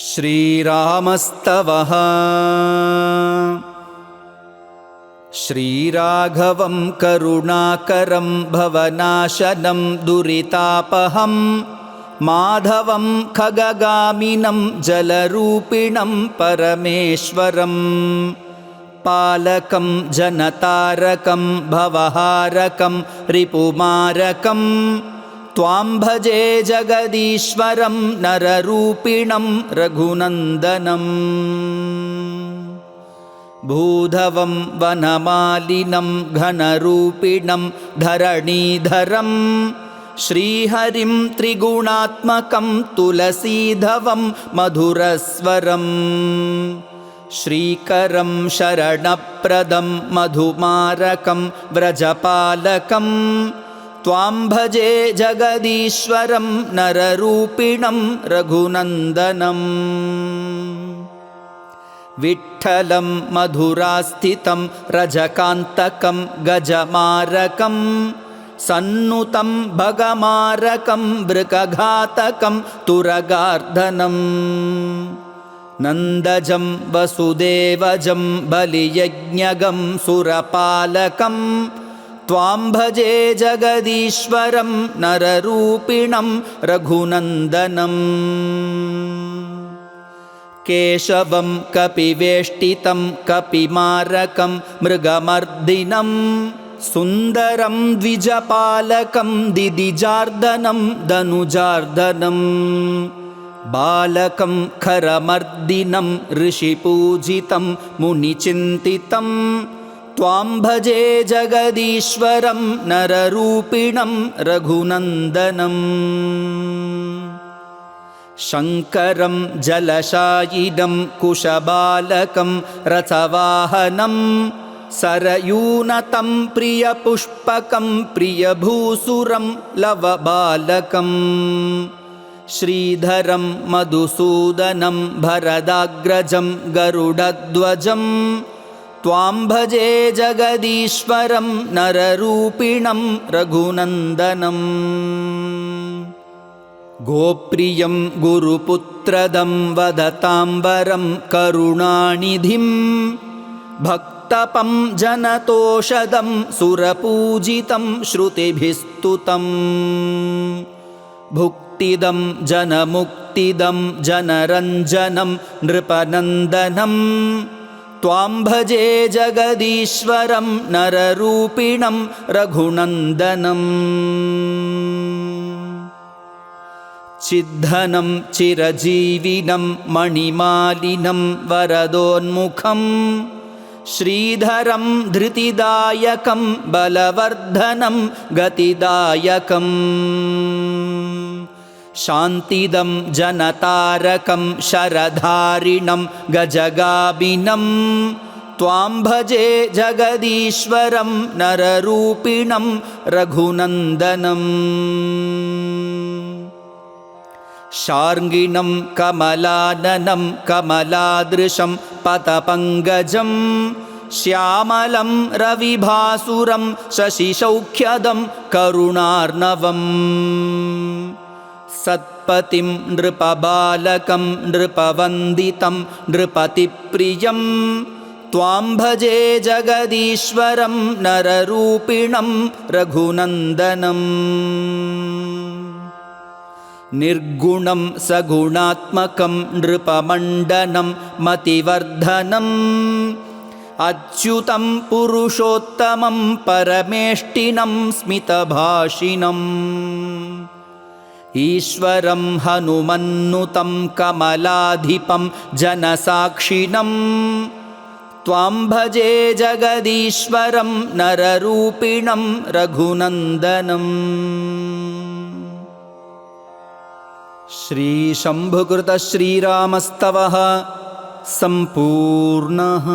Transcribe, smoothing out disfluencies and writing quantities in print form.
श्रीरामस्तवः श्रीराघवं करुणाकरं भवनाशनं दुरितापहं माधवं खगगामिनं जलरूपिणं परमेश्वरं पालकं जनतारकं भवहारकं रिपुमारकं त्वां भजे जगदीश्वरं नररूपिणं रघुनन्दनम् भूधवं वनमालिनं घनरूपिणं धरणीधरं श्रीहरिं त्रिगुणात्मकं तुलसीधवं मधुरस्वरं श्रीकरं शरणप्रदं मधुमारकं व्रजपालकं त्वां भजे जगदीश्वरं नररूपिणं रघुनन्दनम् विठ्ठलं मधुरास्थितं रजकान्तकं गजमारकं सन्नुतं भगमारकं वृकघातकं तुरगार्धनं नन्दजं वसुदेवजं बलियज्ञगं सुरपालकं त्वां भजे जगदीश्वरं नररूपिणं रघुनन्दनम् केशवं कपिवेष्टितं कपिमारकं मृगमर्दिनं सुन्दरं द्विजपालकं दिदिजार्दनं धनुजार्दनं बालकं खरमर्दिनं ऋषिपूजितं मुनिचिन्तितं त्वां भजे जगदीश्वरं नररूपिणं रघुनन्दनम् शङ्करं जलशायिनं कुशबालकं रथवाहनं सरयूनतं प्रियपुष्पकं प्रियभूसुरं लवबालकं श्रीधरं मधुसूदनं भरदाग्रजं गरुडध्वजं त्वां भजे जगदीश्वरं नररूपिणं रघुनन्दनम् गोप्रियं गुरुपुत्रदं वदताम्बरं करुणानिधिं भक्तपं जनतोषदं सुरपूजितं श्रुतिभिस्तुतं भुक्तिदं जनमुक्तिदं जनरञ्जनं नृपनन्दनं त्वां भजे जगदीश्वरं नररूपिणं रघुनन्दनम् चिद्धनं चिरजीविनं मणिमालिनं वरदोन्मुखं श्रीधरं धृतिदायकं बलवर्धनं गतिदायकं शान्तिदं जनतारकं शरधारिणं गजगामिनं त्वां भजे जगदीश्वरं नररूपिणं रघुनन्दनम् शार्ङ्गिणं कमलाननं कमलादृशं पतपङ्कजं श्यामलं रविभासुरं शशिसौख्यदं करुणार्णवं सत्पतिं नृपबालकं नृपवन्दितं नृपतिप्रियं त्वां भजे जगदीश्वरं नररूपिणं रघुनन्दनम् निर्गुणं सगुणात्मकं नृपमण्डनं मतिवर्धनम् अच्युतं पुरुषोत्तमं परमेष्टिनं स्मितभाषिणम् ईश्वरं हनुमन्नुतं कमलाधिपं जनसाक्षिणं त्वां भजे जगदीश्वरं नररूपिणं रघुनन्दनम् श्रीशम्भुकृत श्रीरामस्तवः सम्पूर्णः।